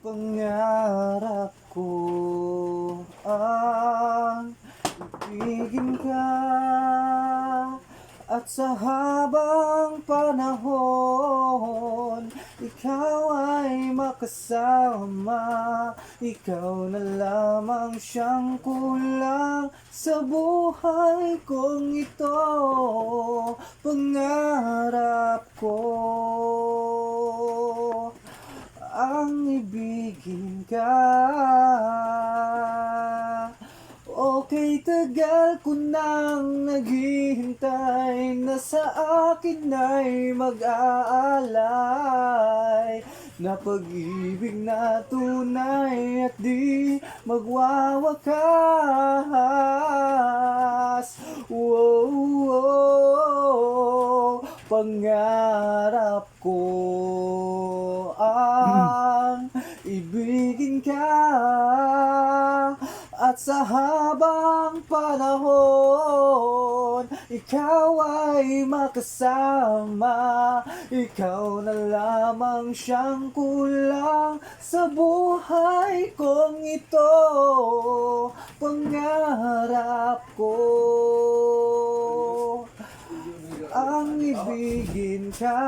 Pangarap ko ang ibigin ka at sa habang panahon ikaw ay makasama. Ikaw na lamang siyang kulang sa buhay kong ito. Pangarap ko ang ibigin ka. Okay, tagal ko nang naghihintay na sa akin ay mag-aalay na pag-ibig na tunay at di magwawakas. Wow, wow, pangarap ko ang ibigin ka at sa habang panahon ikaw ay makasama. Ikaw na lamang siyang kulang sa buhay kong ito. Pangarap ko ang ibigin ka.